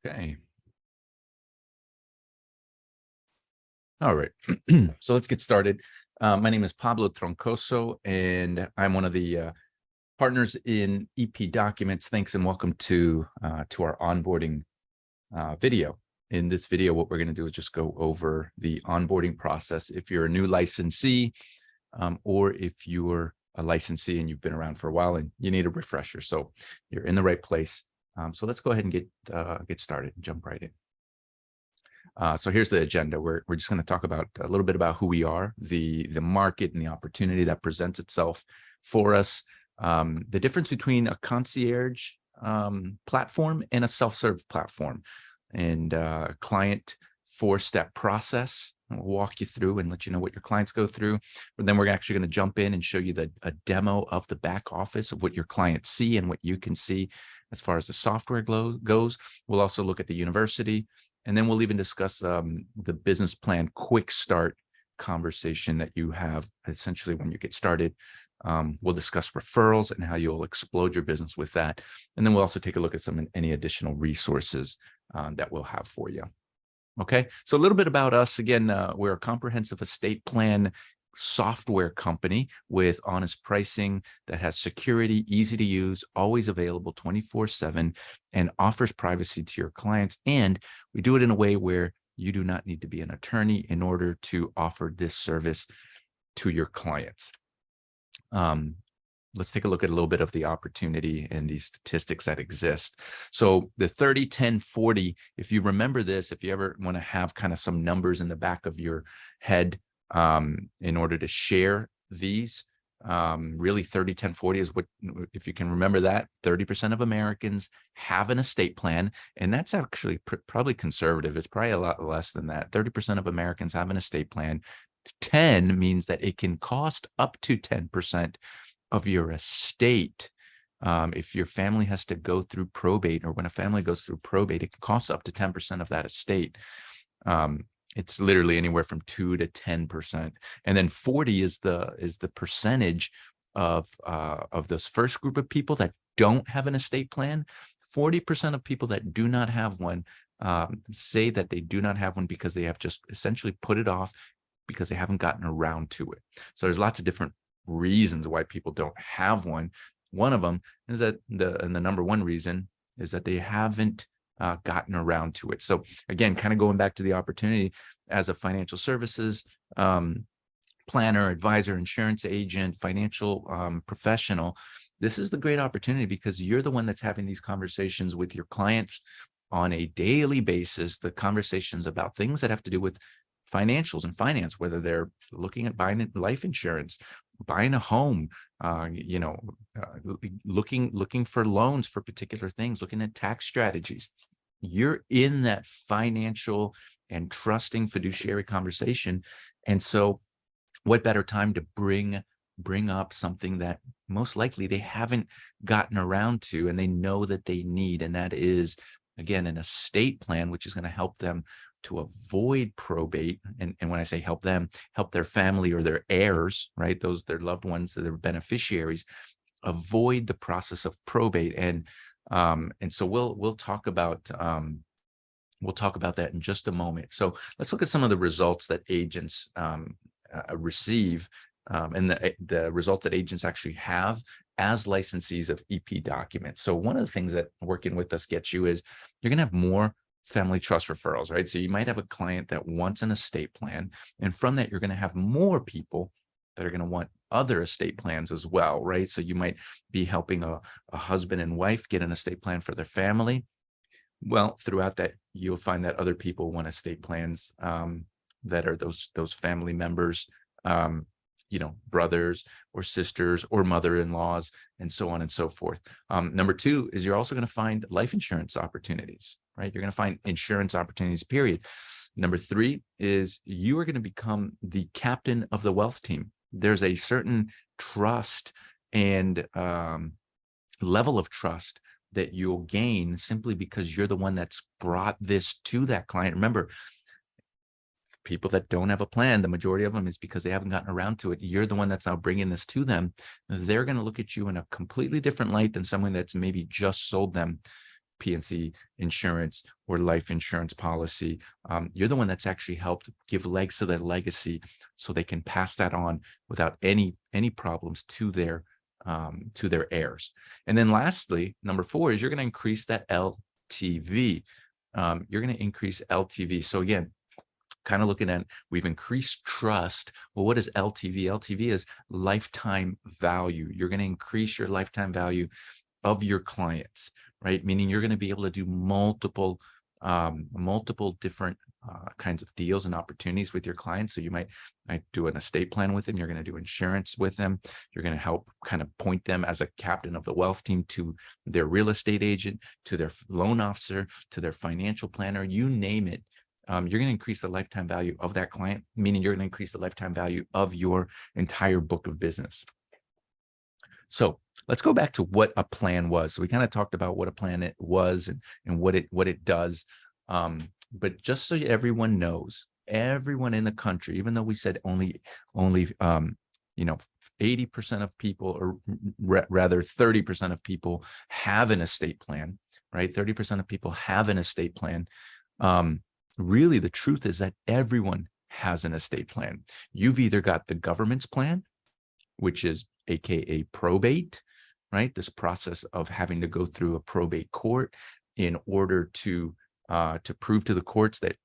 Okay. All right. So let's get started. My name is Pablo Troncoso, and I'm one of the partners in EP Documents. Thanks and welcome to our onboarding video. In this video, what we're going to do is just go over the onboarding process. If you're a new licensee, or if you're a licensee and you've been around for a while and you need a refresher, so you're in the right place. So let's go ahead and get started and jump right in. So here's the agenda. We're just going to talk about a little bit about who we are, the market and the opportunity that presents itself for us, the difference between a concierge platform and a self-serve platform, and client 4-step process. We'll walk you through and let you know what your clients go through. But then we're actually going to jump in and show you a demo of the back office of what your clients see and what you can see as far as the software goes. We'll also look at the university. And then we'll even discuss the business plan quick start conversation that you have essentially when you get started. We'll discuss referrals and how you'll explode your business with that. And then we'll also take a look at any additional resources that we'll have for you. Okay, so a little bit about us. Again, we're a comprehensive estate plan software company with honest pricing that has security, easy to use, always available 24/7, and offers privacy to your clients. And we do it in a way where you do not need to be an attorney in order to offer this service to your clients. Let's take a look at a little bit of the opportunity and the statistics that exist. So the 30-10-40, if you remember this, if you ever want to have kind of some numbers in the back of your head in order to share these, really 30-10-40 is what, if you can remember that, 30% of Americans have an estate plan. And that's actually probably conservative. It's probably a lot less than that. 30% of Americans have an estate plan. 10 means that it can cost up to 10% of your estate. If your family has to go through probate, or when a family goes through probate, it can cost up to 10% of that estate. It's literally anywhere from 2 to 10%. And then 40 is the percentage of this first group of people that don't have an estate plan. 40% of people that do not have one say that they do not have one because they have just essentially put it off because they haven't gotten around to it. So there's lots of different reasons why people don't have one. One of them is that the number one reason is that they haven't gotten around to it. So again, kind of going back to the opportunity as a financial services planner, advisor, insurance agent, financial professional, this is the great opportunity because you're the one that's having these conversations with your clients on a daily basis, the conversations about things that have to do with financials and finance, whether they're looking at buying life insurance, buying a home, looking for loans for particular things, looking at tax strategies. You're in that financial and trusting fiduciary conversation. And so what better time to bring up something that most likely they haven't gotten around to and they know that they need, and that is, again, an estate plan, which is going to help them to avoid probate. And when I say help them, help their family or their heirs, right? Their loved ones, that are beneficiaries, avoid the process of probate. And so we'll talk about that in just a moment. So let's look at some of the results that agents receive, and the results that agents actually have as licensees of EP Documents. So one of the things that working with us gets you is you're going to have more family trust referrals, right? So you might have a client that wants an estate plan, and from that, you're going to have more people that are going to want other estate plans as well, right? So you might be helping a husband and wife get an estate plan for their family. Well, throughout that, you'll find that other people want estate plans that are those family members, brothers or sisters or mother-in-laws, and so on and so forth. Number two is you're also going to find life insurance opportunities, right? You're going to find insurance opportunities, period. Number three is you are going to become the captain of the wealth team. There's a certain trust and level of trust that you'll gain simply because you're the one that's brought this to that client. Remember, people that don't have a plan, the majority of them is because they haven't gotten around to it. You're the one that's now bringing this to them. They're going to look at you in a completely different light than someone that's maybe just sold them PNC insurance or life insurance policy. You're the one that's actually helped give legs to their legacy so they can pass that on without any problems to their heirs. And then lastly, number 4 is you're going to increase that LTV. You're going to increase LTV. So again, kind of looking at, we've increased trust. Well, what is LTV? LTV is lifetime value. You're going to increase your lifetime value of your clients, right? Meaning you're going to be able to do multiple different kinds of deals and opportunities with your clients. So you might do an estate plan with them. You're going to do insurance with them. You're going to help kind of point them as a captain of the wealth team to their real estate agent, to their loan officer, to their financial planner, you name it. You're going to increase the lifetime value of that client, meaning you're going to increase the lifetime value of your entire book of business. So let's go back to what a plan was. So we kind of talked about what a plan it was and what it does. But just so everyone knows, everyone in the country, even though we said only 80% of people, or rather 30% of people have an estate plan, right? 30% of people have an estate plan. Really, the truth is that everyone has an estate plan. You've either got the government's plan, which is AKA probate, right? This process of having to go through a probate court in order to prove to the courts that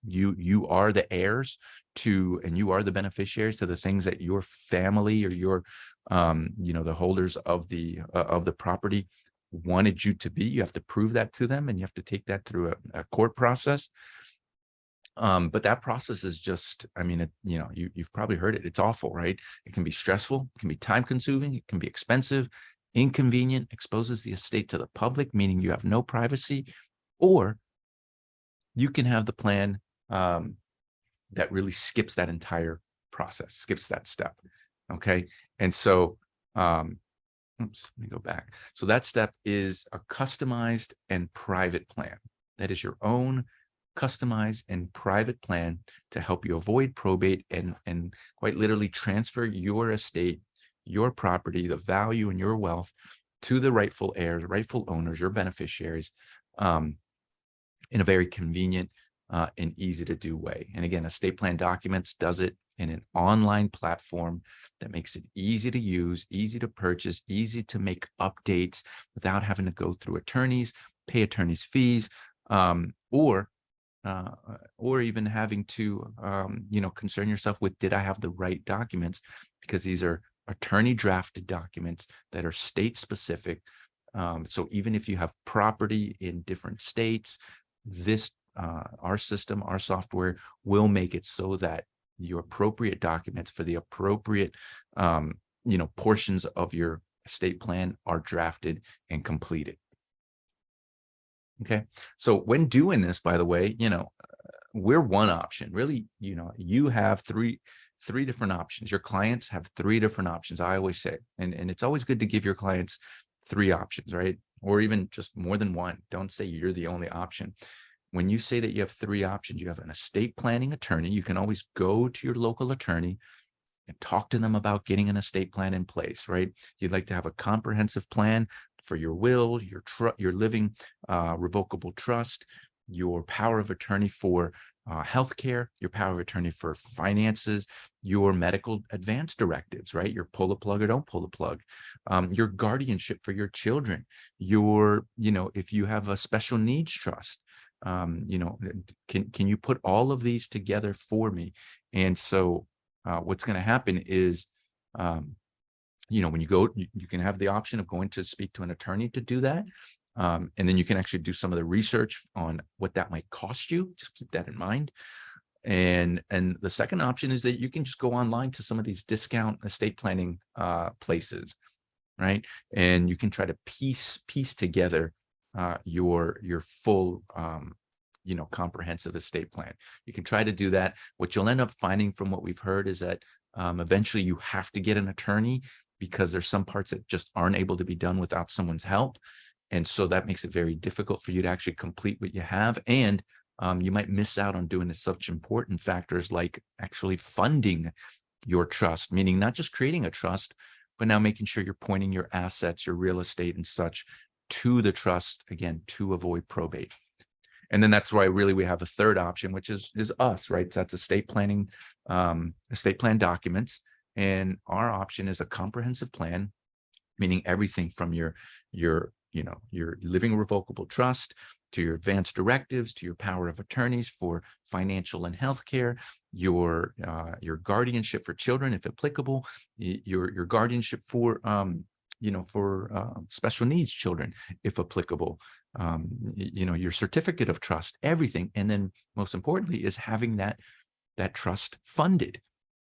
you are the heirs to, and you are the beneficiaries to the things that your family or your the holders of the property wanted you to be. You have to prove that to them, and you have to take that through a court process. But that process is just, I mean, you've probably heard it. It's awful, right? It can be stressful, it can be time consuming, it can be expensive, inconvenient, exposes the estate to the public, meaning you have no privacy, or you can have the plan that really skips that entire process, skips that step. Okay. And so, oops, let me go back. So that step is a customized and private plan. That is your own customized and private plan to help you avoid probate and quite literally transfer your estate, your property, the value and your wealth to the rightful heirs, rightful owners, your beneficiaries, in a very convenient and easy to do way. And again, Estate Plan Documents does it in an online platform that makes it easy to use, easy to purchase, easy to make updates without having to go through attorneys, pay attorneys' fees, or even having to, concern yourself with, did I have the right documents? Because these are attorney drafted documents that are state specific. So even if you have property in different states, our system, our software will make it so that your appropriate documents for the appropriate, portions of your estate plan are drafted and completed. Okay. So when doing this, by the way, we're one option. Really, you have three different options. Your clients have 3 different options, I always say. And it's always good to give your clients 3 options, right? Or even just more than one. Don't say you're the only option. When you say that you have 3 options, you have an estate planning attorney. You can always go to your local attorney and talk to them about getting an estate plan in place, right? You'd like to have a comprehensive plan for your will, your living revocable trust, your power of attorney for healthcare, your power of attorney for finances, your medical advance directives, right? Your pull the plug or don't pull the plug, your guardianship for your children, if you have a special needs trust, can you put all of these together for me? And so what's going to happen is, when you go, you can have the option of going to speak to an attorney to do that. And then you can actually do some of the research on what that might cost you. Just keep that in mind. And the second option is that you can just go online to some of these discount estate planning places, right? And you can try to piece together your full comprehensive estate plan. You can try to do that. What you'll end up finding from what we've heard is that eventually you have to get an attorney, because there's some parts that just aren't able to be done without someone's help. And so that makes it very difficult for you to actually complete what you have. And you might miss out on doing such important factors like actually funding your trust, meaning not just creating a trust, but now making sure you're pointing your assets, your real estate and such to the trust, again, to avoid probate. And then that's why really we have a third option, which is us, right? So that's estate plan documents. And our option is a comprehensive plan, meaning everything from your living revocable trust to your advanced directives, to your power of attorneys for financial and healthcare, your guardianship for children, if applicable, your guardianship for special needs children, if applicable, your certificate of trust, everything. And then most importantly is having that trust funded,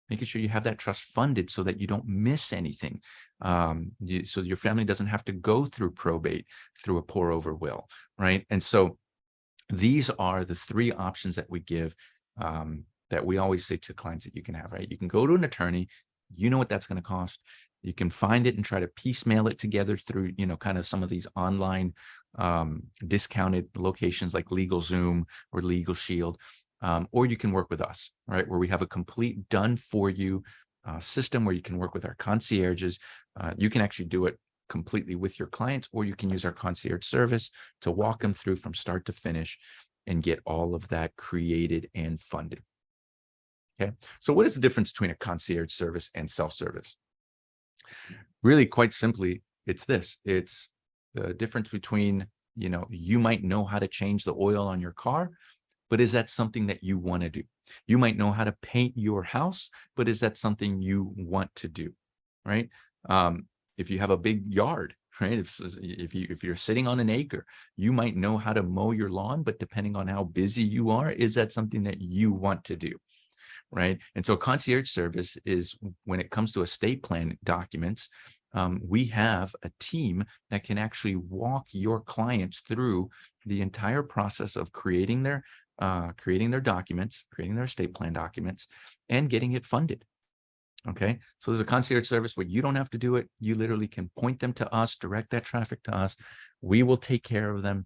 making sure you have that trust funded so that you don't miss anything. So your family doesn't have to go through probate, through a pour over will, right? And so these are the three options that we give, that we always say to clients that you can have, right? You can go to an attorney, you know what that's going to cost. You can find it and try to piecemeal it together through, kind of some of these online discounted locations like LegalZoom or Legal Shield. Or you can work with us, right? Where we have a complete done for you system where you can work with our concierges. You can actually do it completely with your clients, or you can use our concierge service to walk them through from start to finish and get all of that created and funded. Okay. So what is the difference between a concierge service and self-service? Really, quite simply, it's this. It's the difference between, you might know how to change the oil on your car, but is that something that you want to do? You might know how to paint your house, but is that something you want to do, right? If you have a big yard, right? If you're sitting on an acre, you might know how to mow your lawn, but depending on how busy you are, is that something that you want to do, right? And so concierge service is, when it comes to estate plan documents, we have a team that can actually walk your clients through the entire process of creating their documents, creating their estate plan documents, and getting it funded. Okay. So there's a concierge service where you don't have to do it. You literally can point them to us, direct that traffic to us. We will take care of them.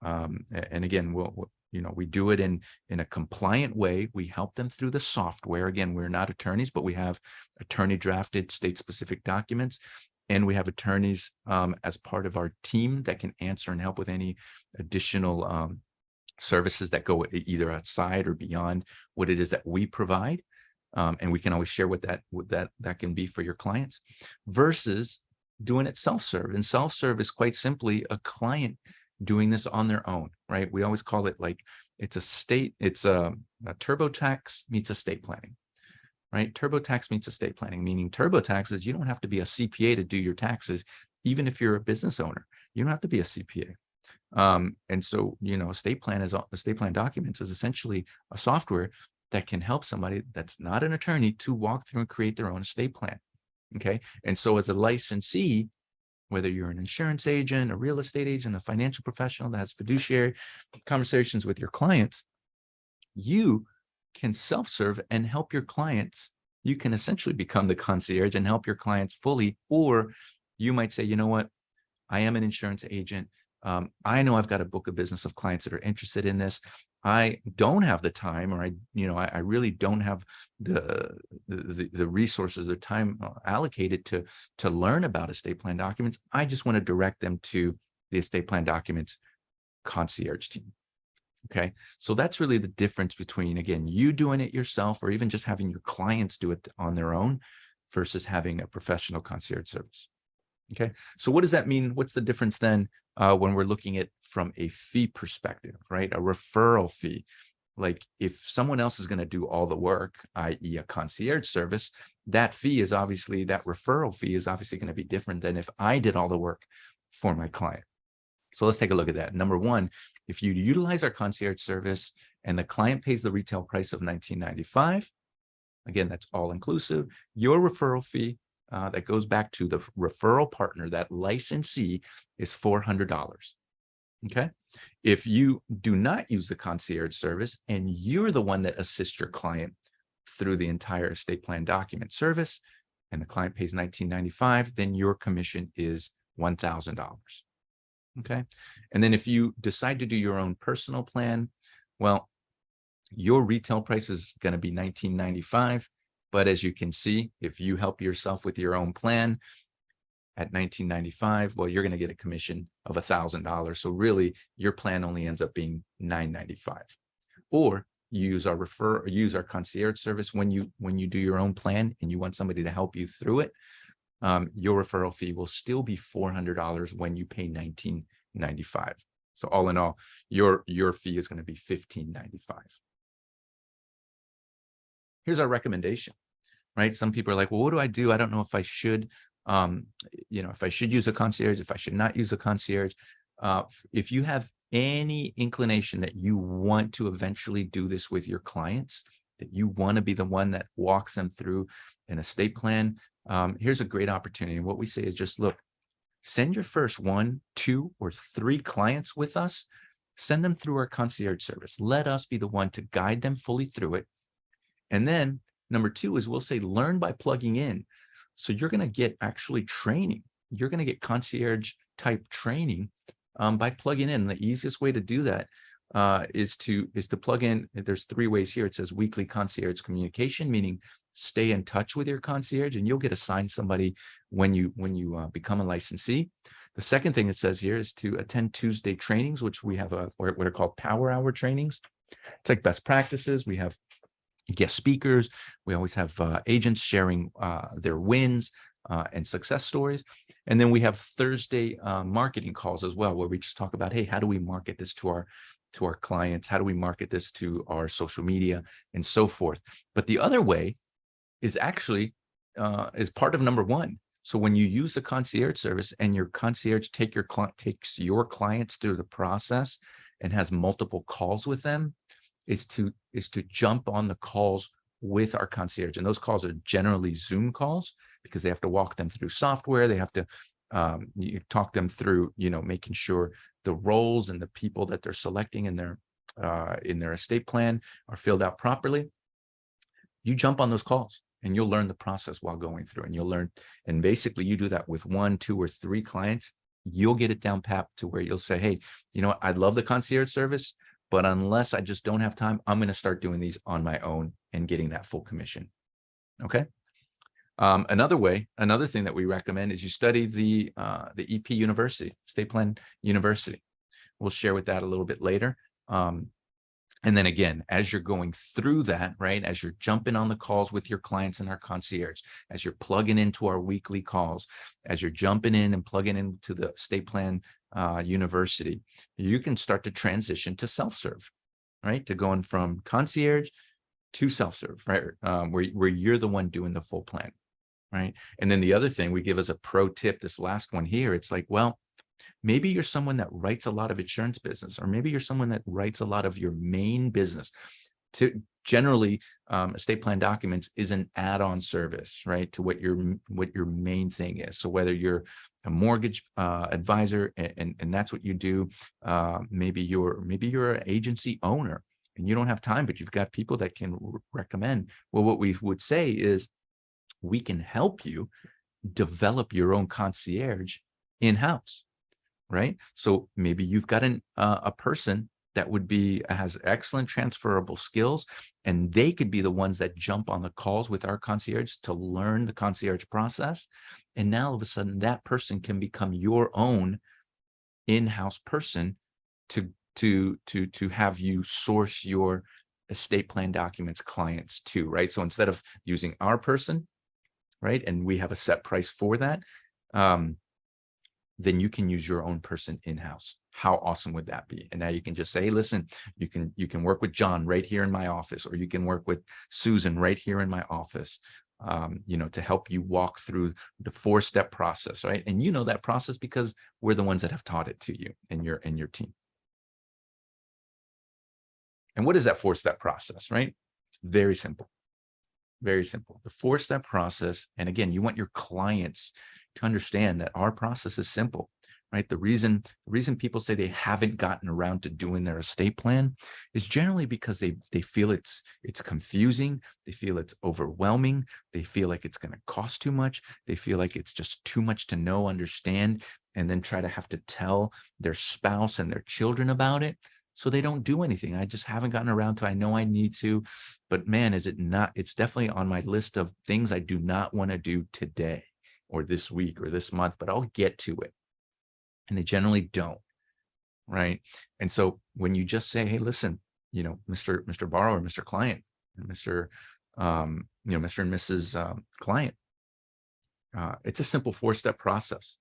And again, we do it in a compliant way. We help them through the software. Again, we're not attorneys, but we have attorney drafted state specific documents. And we have attorneys as part of our team that can answer and help with any additional services that go either outside or beyond what it is that we provide. And we can always share what that can be for your clients, versus doing it self-serve. And self-serve is quite simply a client doing this on their own, right? We always call it like it's a TurboTax meets estate planning, right? TurboTax meets estate planning, meaning TurboTax is you don't have to be a CPA to do your taxes, even if you're a business owner. You don't have to be a CPA. And so, estate plan documents is essentially a software that can help somebody that's not an attorney to walk through and create their own estate plan. Okay. And so as a licensee, whether you're an insurance agent, a real estate agent, a financial professional that has fiduciary conversations with your clients, you can self-serve and help your clients. You can essentially become the concierge and help your clients fully. Or you might say, you know what? I am an insurance agent. I know I've got a book of business of clients that are interested in this. I don't have the time, or I really don't have the resources or time allocated to learn about estate plan documents. I just want to direct them to the estate plan documents concierge team. Okay. So that's really the difference between, again, you doing it yourself, or even just having your clients do it on their own, versus having a professional concierge service. Okay. So what does that mean? What's the difference then when we're looking at from a fee perspective, right? A referral fee. Like if someone else is going to do all the work, i.e. a concierge service, that referral fee is obviously going to be different than if I did all the work for my client. So let's take a look at that. Number one, if you utilize our concierge service and the client pays the retail price of $19.95, again, that's all inclusive, your referral fee that goes back to the referral partner, that licensee, is $400. Okay. If you do not use the concierge service and you're the one that assists your client through the entire estate plan document service, and the client pays $19.95, then your commission is $1,000. Okay. And then if you decide to do your own personal plan, well, your retail price is going to be $19.95. But as you can see, if you help yourself with your own plan, at $19.95, well, you're going to get a commission of $1,000. So really, your plan only ends up being $9.95. Or you use our concierge service when you do your own plan and you want somebody to help you through it. Your referral fee will still be $400 when you pay $19.95. So all in all, your fee is going to be $15.95. Here's our recommendation, right? Some people are like, well, what do I do? I don't know if I should, if I should use a concierge, if I should not use a concierge. If you have any inclination that you want to eventually do this with your clients, that you want to be the one that walks them through an estate plan, here's a great opportunity. And what we say is just look, send your first 1, 2, or 3 clients with us. Send them through our concierge service. Let us be the one to guide them fully through it. And then number 2 is we'll say learn by plugging in. So you're going to get actually training. You're going to get concierge type training by plugging in. The easiest way to do that is to plug in. There's 3 ways here. It says weekly concierge communication, meaning stay in touch with your concierge, and you'll get assigned somebody when you become a licensee. The second thing it says here is to attend Tuesday trainings, which we have what are called power hour trainings. It's like best practices. We have guest speakers. We always have agents sharing their wins and success stories. And then we have Thursday marketing calls as well, where we just talk about, hey, how do we market this to our clients? How do we market this to our social media and so forth? But the other way is actually is part of number 1. So when you use the concierge service and your concierge takes your clients through the process and has multiple calls with them, is to jump on the calls with our concierge. And those calls are generally Zoom calls because they have to walk them through software. They have to you talk them through, making sure the roles and the people that they're selecting in their estate plan are filled out properly. You jump on those calls and you'll learn the process while going through, and you'll learn. And basically you do that with 1, 2, or 3 clients. You'll get it down pat to where you'll say, hey, you know what? I love the concierge service, but unless I just don't have time, I'm going to start doing these on my own and getting that full commission. Okay. Another thing that we recommend is you study the EP University, Estate Plan University. We'll share with that a little bit later. And then again, as you're going through that, right, as you're jumping on the calls with your clients and our concierge, as you're plugging into our weekly calls, as you're jumping in and plugging into the Estate Plan University, you can start to transition to self-serve, right? To going from concierge to self-serve, right? Where you're the one doing the full plan, right? And then the other thing we give as a pro tip, this last one here, it's like, well, maybe you're someone that writes a lot of insurance business, or maybe you're someone that writes a lot of your main business. Generally, estate plan documents is an add-on service, right, to what your main thing is. So whether you're a mortgage advisor and that's what you do, maybe you're an agency owner and you don't have time, but you've got people that can recommend. Well, what we would say is we can help you develop your own concierge in-house. Right. So maybe you've got a person that has excellent transferable skills, and they could be the ones that jump on the calls with our concierge to learn the concierge process. And now all of a sudden that person can become your own in-house person to have you source your estate plan documents clients to, right? So instead of using our person, right, and we have a set price for that, then you can use your own person in-house. How awesome would that be? And now you can just say, hey, listen, you can work with John right here in my office, or you can work with Susan right here in my office, to help you walk through the 4-step process, right? And you know that process because we're the ones that have taught it to you and your team. And what is that 4-step process, right? It's very simple. Very simple. The 4-step process, and again, you want your clients to understand that our process is simple, right? The reason people say they haven't gotten around to doing their estate plan is generally because they feel it's confusing, they feel it's overwhelming, they feel like it's going to cost too much, they feel like it's just too much to know, understand, and then try to have to tell their spouse and their children about it. So they don't do anything. I just haven't gotten around to, I know I need to, but man, is it not, it's definitely on my list of things I do not want to do today, or this week or this month, but I'll get to it. And they generally don't, right? And so when you just say, hey, listen, Mr. Borrower, Mr. Client, Mr. Mr. and Mrs. Client, it's a simple 4-step process,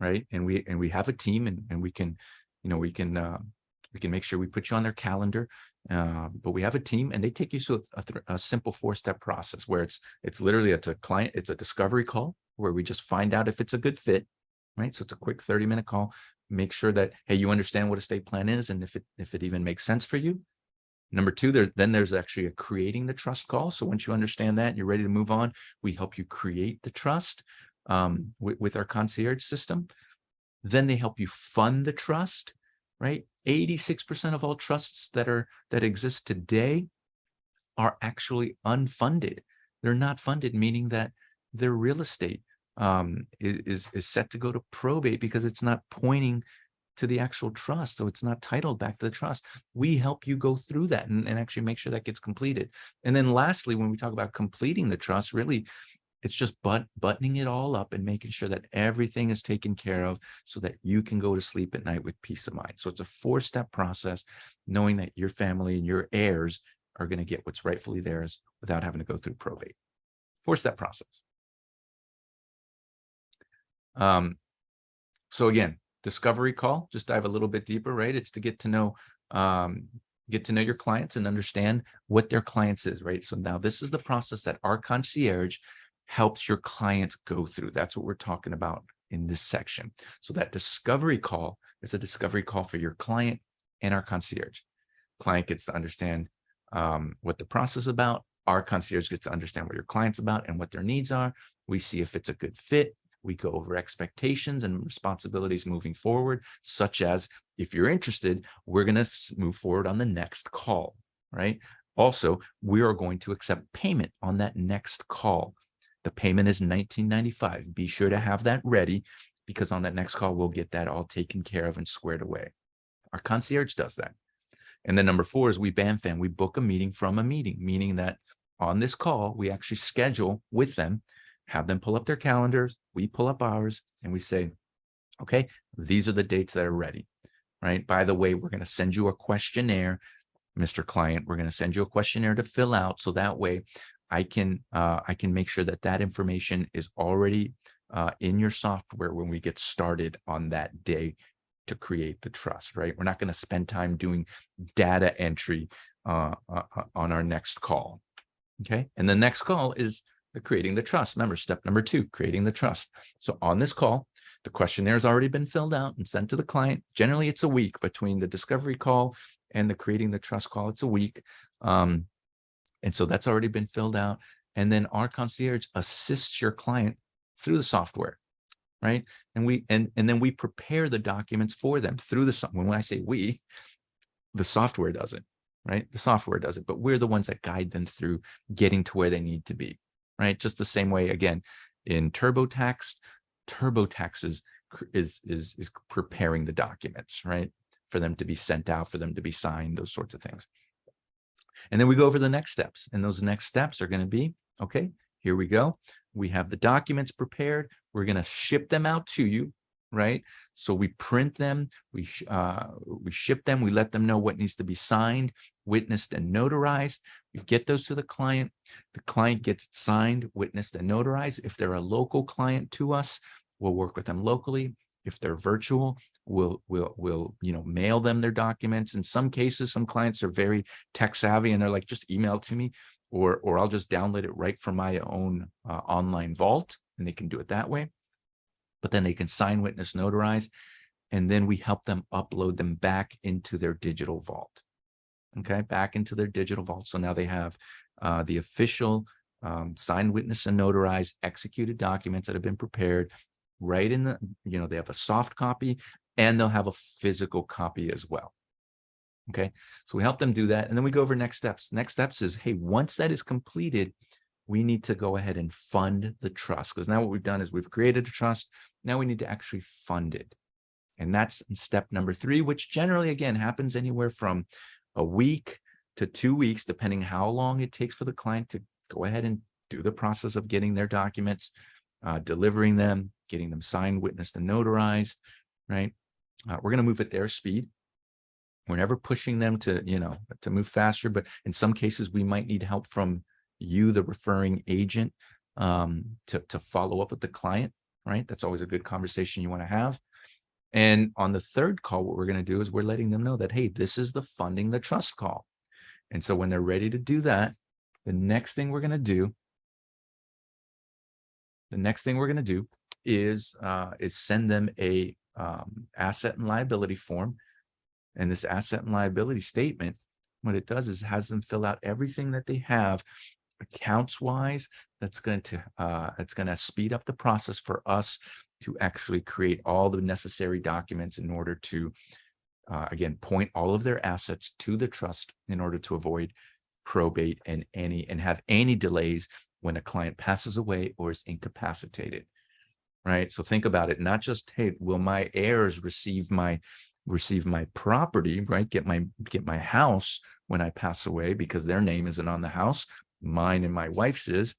right? And we have a team, and we can make sure we put you on their calendar. But we have a team, and they take you through a simple 4-step process where it's literally it's a discovery call where we just find out if it's a good fit, right? So it's a quick 30-minute call. Make sure that, hey, you understand what estate plan is, and if it even makes sense for you. Number 2, there's actually a creating the trust call. So once you understand that, you're ready to move on, we help you create the trust with our concierge system. Then they help you fund the trust, right? 86% of all trusts that exist today are actually unfunded. They're not funded, meaning that their real estate is set to go to probate because it's not pointing to the actual trust. So it's not titled back to the trust. We help you go through that and actually make sure that gets completed. And then lastly, when we talk about completing the trust, really, it's just buttoning it all up and making sure that everything is taken care of so that you can go to sleep at night with peace of mind. So it's a 4-step process, knowing that your family and your heirs are going to get what's rightfully theirs without having to go through probate. 4-step process. So again, discovery call, just dive a little bit deeper, right? It's to get to know your clients and understand what their clients is, right? So now this is the process that our concierge helps your clients go through. That's what we're talking about in this section. So that discovery call is a discovery call for your client and our concierge. Client gets to understand what the process is about. Our concierge gets to understand what your client's about and what their needs are. We see if it's a good fit. We go over expectations and responsibilities moving forward, such as if you're interested, we're going to move forward on the next call, right? Also, we are going to accept payment on that next call. The payment is $19.95. Be sure to have that ready because on that next call, we'll get that all taken care of and squared away. Our concierge does that. And then number 4 is we BAMFAM. We book a meeting from a meeting, meaning that on this call, we actually schedule with them, have them pull up their calendars, we pull up ours, and we say, okay, these are the dates that are ready, right? By the way, we're going to send you a questionnaire, Mr. Client. We're going to send you a questionnaire to fill out, so that way I can make sure that information is already in your software when we get started on that day to create the trust, right? We're not going to spend time doing data entry on our next call, okay? And the next call is creating the trust. Remember, step number 2, creating the trust. So on this call, the questionnaire has already been filled out and sent to the client. Generally, it's a week between the discovery call and the creating the trust call. It's a week. And so that's already been filled out. And then our concierge assists your client through the software, right? And then we prepare the documents for them through the, when I say we, the software does it, right? The software does it, but we're the ones that guide them through getting to where they need to be. Right, just the same way again in TurboTax is preparing the documents, right, for them to be sent out, for them to be signed, those sorts of things. And then we go over the next steps, and those next steps are going to be, okay, here we go. We have the documents prepared. We're going to ship them out to you, right? So we print them, we ship them, we let them know what needs to be signed, witnessed, and notarized. We get those to the client. The client gets it signed, witnessed, and notarized. If they're a local client to us, we'll work with them locally. If they're virtual, we'll mail them their documents. In some cases, some clients are very tech savvy and they're like, just email it to me, or I'll just download it right from my own online vault, and they can do it that way. But then they can sign, witness, notarize, and then we help them upload them back into their digital vault. Okay, back into their digital vault. So now they have the official signed, witness, and notarized executed documents that have been prepared right in the, they have a soft copy and they'll have a physical copy as well. Okay, so we help them do that. And then we go over next steps. Next steps is, hey, once that is completed, we need to go ahead and fund the trust, because now what we've done is we've created a trust. Now we need to actually fund it. And that's in step number 3, which generally, again, happens anywhere from a week to 2 weeks, depending how long it takes for the client to go ahead and do the process of getting their documents. delivering them, getting them signed, witnessed, and notarized, right? We're going to move at their speed. We're never pushing them to, to move faster, but in some cases we might need help from you, the referring agent, to follow up with the client, right? That's always a good conversation you want to have. And on the third call, what we're going to do is we're letting them know that, hey, this is the funding the trust call. And so when they're ready to do that, the next thing we're going to do is send them a asset and liability form. And this asset and liability statement, what it does is has them fill out everything that they have accounts wise. That's going to speed up the process for us to actually create all the necessary documents in order to again point all of their assets to the trust in order to avoid probate and have any delays when a client passes away or is incapacitated, right? So think about it, not just, hey, will my heirs receive my property, right? Get my house when I pass away because their name isn't on the house, mine and my wife's is.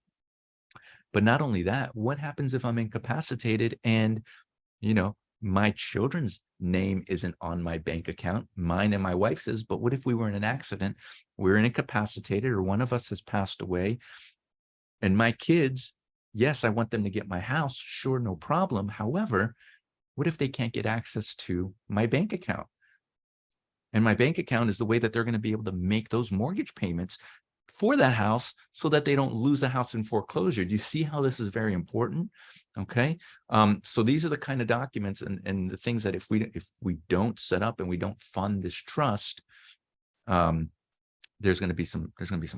But not only that, what happens if I'm incapacitated and, my children's name isn't on my bank account, mine and my wife's is, but what if we were in an accident, we're incapacitated, or one of us has passed away, and my kids, yes, I want them to get my house, sure, no problem. However, what if they can't get access to my bank account? And my bank account is the way that they're going to be able to make those mortgage payments for that house so that they don't lose the house in foreclosure. Do you see how this is very important? Okay. So these are the kind of documents and the things that if we don't set up and we don't fund this trust, there's going to be some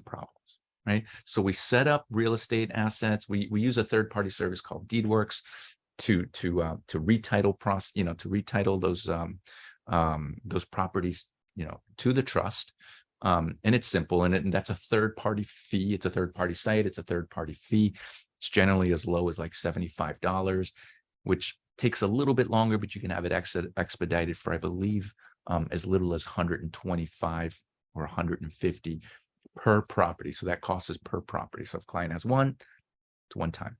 problems, right? So we set up real estate assets. We use a third-party service called DeedWorks to retitle to retitle those properties, to the trust. And it's simple, and that's a third-party fee. It's a third-party site. It's a third-party fee. It's generally as low as like $75, which takes a little bit longer, but you can have it expedited for, I believe, as little as $125 or $150 per property. So that cost is per property. So if client has one, it's one time.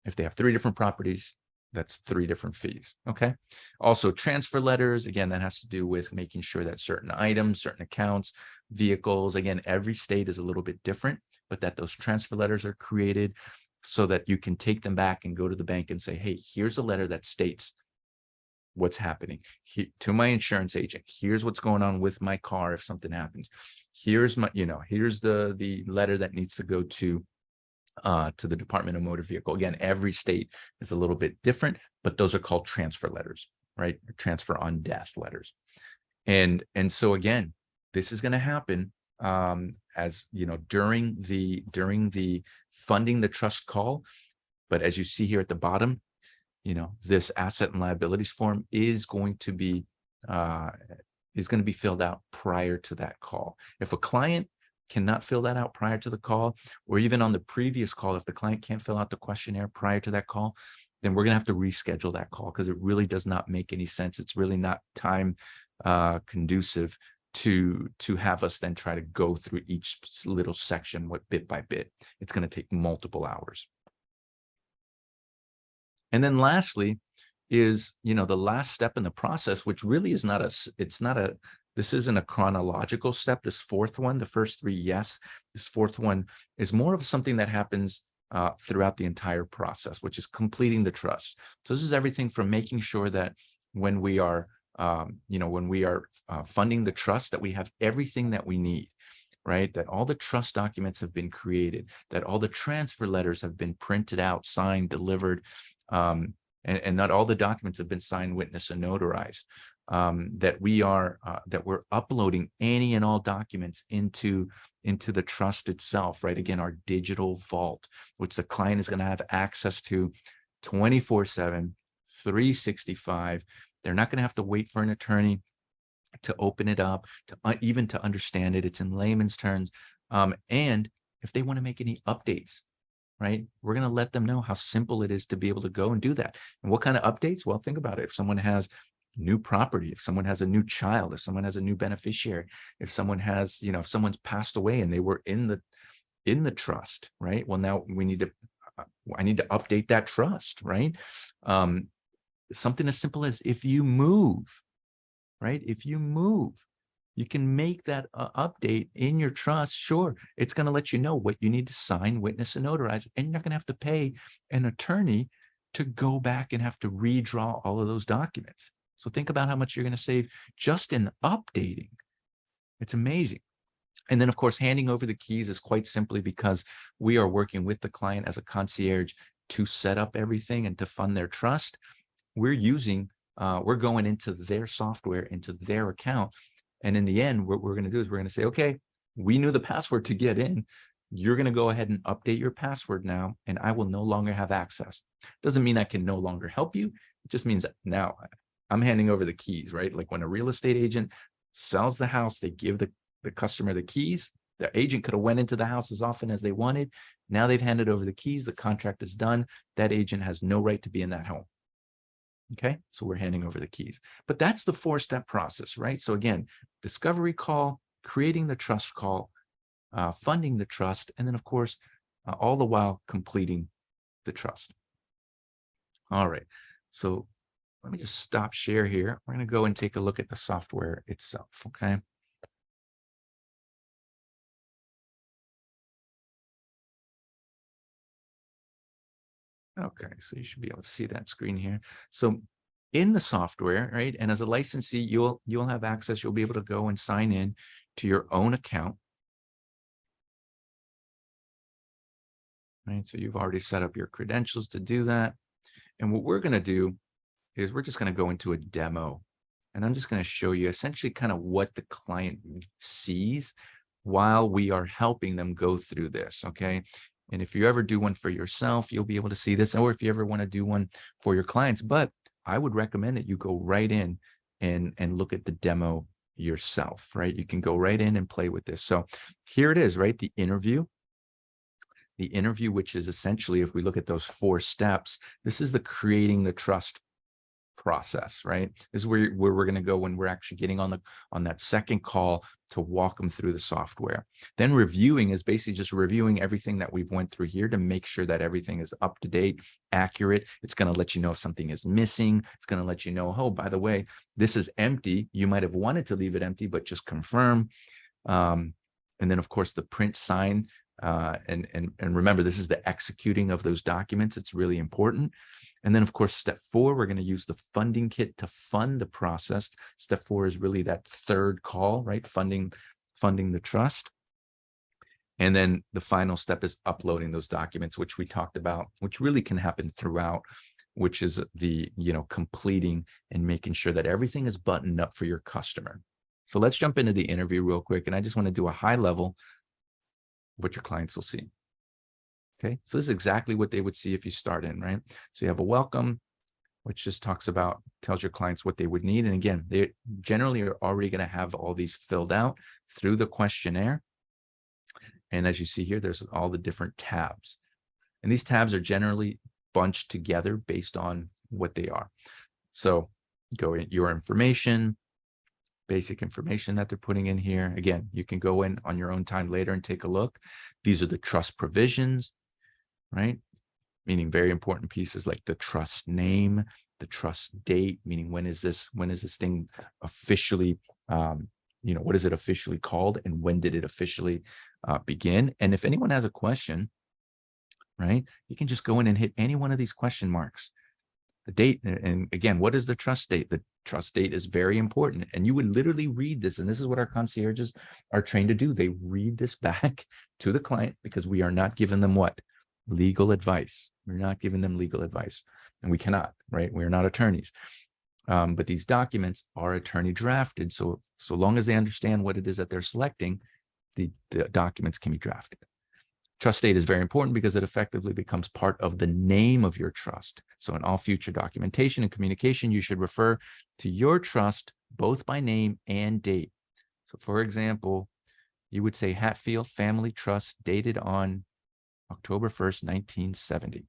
If they have 3 different properties, that's 3 different fees. Okay. Also, transfer letters, again, that has to do with making sure that certain items, certain accounts, vehicles, again, every state is a little bit different, but that those transfer letters are created so that you can take them back and go to the bank and say, hey, here's a letter that states what's happening to my insurance agent. Here's what's going on with my car if something happens. Here's my, here's the letter that needs to go to the Department of Motor Vehicle. Again, every state is a little bit different, but those are called transfer letters, right? Transfer on death letters. And so again, this is going to happen as during the funding the trust call. But as you see here at the bottom, this asset and liabilities form is going to be filled out prior to that call. If a client cannot fill that out prior to the call, or even on the previous call, if the client can't fill out the questionnaire prior to that call, then we're going to have to reschedule that call because it really does not make any sense. It's really not time conducive to have us then try to go through each little section bit by bit. It's going to take multiple hours. And then lastly is, the last step in the process, which really is this isn't a chronological step. This fourth one, the first 3, yes. This fourth one is more of something that happens throughout the entire process, which is completing the trust. So this is everything from making sure that when we are, funding the trust, that we have everything that we need, right? That all the trust documents have been created, that all the transfer letters have been printed out, signed, delivered, and that all the documents have been signed, witnessed, and notarized. That we're uploading any and all documents into the trust itself, right? Again, our digital vault, which the client is going to have access to 24/7, 365. They're not going to have to wait for an attorney to open it up, even to understand it. It's in layman's terms. And if they want to make any updates, right, we're going to let them know how simple it is to be able to go and do that. And what kind of updates? Well, think about it. If someone has new property, if someone has a new child, if someone has a new beneficiary, if someone has, if someone's passed away and they were in the trust, right? Well, now we need to I need to update that trust, right? Something as simple as if you move, right? If you move, you can make that update in your trust. Sure, it's going to let you know what you need to sign, witness, and notarize, and you're not going to have to pay an attorney to go back and have to redraw all of those documents. So think about how much you're going to save just in updating. It's amazing. And then, of course, handing over the keys is quite simply because we are working with the client as a concierge to set up everything and to fund their trust. We're going into their software, into their account. And in the end, what we're going to do is we're going to say, okay, we knew the password to get in. You're going to go ahead and update your password now, and I will no longer have access. Doesn't mean I can no longer help you. It just means that now I'm handing over the keys, right? Like when a real estate agent sells the house, they give the customer the keys. The agent could have went into the house as often as they wanted. Now they've handed over the keys. The contract is done. That agent has no right to be in that home. Okay, so we're handing over the keys. But that's the 4-step process, right? So again, discovery call, creating the trust call, funding the trust, and then of course, all the while completing the trust. All right, so let me just stop share here. We're going to go and take a look at the software itself, okay? Okay, so you should be able to see that screen here. So in the software, right, and as a licensee, you'll have access. You'll be able to go and sign in to your own account, right? So you've already set up your credentials to do that. And what we're going to do is we're just going to go into a demo, and I'm just going to show you essentially kind of what the client sees while we are helping them go through this, okay? And if you ever do one for yourself, you'll be able to see this, or if you ever want to do one for your clients. But I would recommend that you go right in and look at the demo yourself, right? You can go right in and play with this. So here it is, right? The interview, which is essentially, if we look at those 4 steps, this is the creating the trust process, right? This is where we're going to go when we're actually getting on that second call to walk them through the software. Then reviewing is basically just reviewing everything that we've went through here to make sure that everything is up to date, accurate. It's going to let you know if something is missing. It's going to let you know, oh, by the way, this is empty. You might have wanted to leave it empty, but just confirm. And then, of course, the print, sign, and remember, this is the executing of those documents. It's really important. And then, of course, step 4, we're going to use the funding kit to fund the process. Step 4 is really that third call, right? Funding the trust. And then the final step is uploading those documents, which we talked about, which really can happen throughout, which is the, completing and making sure that everything is buttoned up for your customer. So let's jump into the interview real quick. And I just want to do a high level what your clients will see. Okay, so this is exactly what they would see if you start in, right? So you have a welcome, which just tells your clients what they would need. And again, they generally are already going to have all these filled out through the questionnaire. And as you see here, there's all the different tabs. And these tabs are generally bunched together based on what they are. So go in your information, basic information that they're putting in here. Again, you can go in on your own time later and take a look. These are the trust provisions, right? Meaning very important pieces like the trust name, the trust date, meaning when is this thing officially, what is it officially called and when did it officially begin? And if anyone has a question, right, you can just go in and hit any one of these question marks. The date, and again, what is the trust date? The trust date is very important. And you would literally read this, and this is what our concierges are trained to do. They read this back to the client because we are not giving them what? Legal advice. We're not giving them legal advice, and we cannot, right? We are not attorneys. But these documents are attorney drafted. So long as they understand what it is that they're selecting, the documents can be drafted. Trust date is very important because it effectively becomes part of the name of your trust. So in all future documentation and communication, you should refer to your trust both by name and date. So for example, you would say Hatfield Family Trust dated on October 1st, 1970.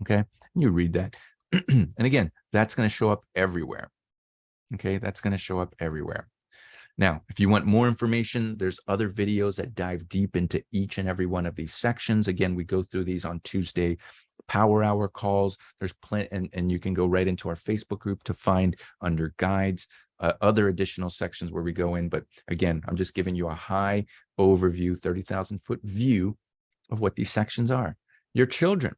Okay, and you read that. And again, that's going to show up everywhere. Okay, that's going to show up everywhere. Now, if you want more information, there's other videos that dive deep into each and every one of these sections. Again, we go through these on Tuesday Power Hour calls. There's plenty, and you can go right into our Facebook group to find under guides, other additional sections where we go in. But again, I'm just giving you a high overview, 30,000-foot view of what these sections are. Your children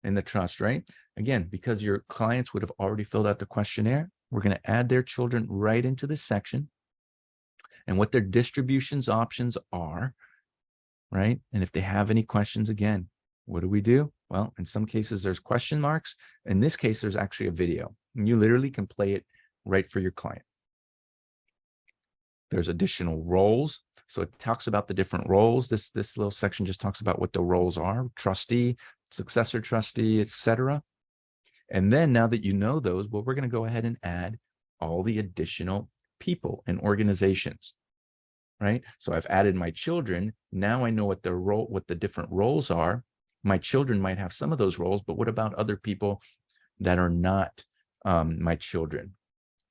in the trust, right? Again, because your clients would have already filled out the questionnaire, we're going to add their children right into this section and what their distributions options are, right? And if they have any questions, again, what do we do? Well, in some cases, there's question marks. In this case, there's actually a video. And you literally can play it right for your client. There's additional roles. So it talks about the different roles. This little section just talks about what the roles are: trustee, successor trustee, etc. And then now that you know those, well, we're going to go ahead and add all the additional people and organizations, right? So I've added my children. Now I know what the role, what the different roles are. My children might have some of those roles, but what about other people that are not my children?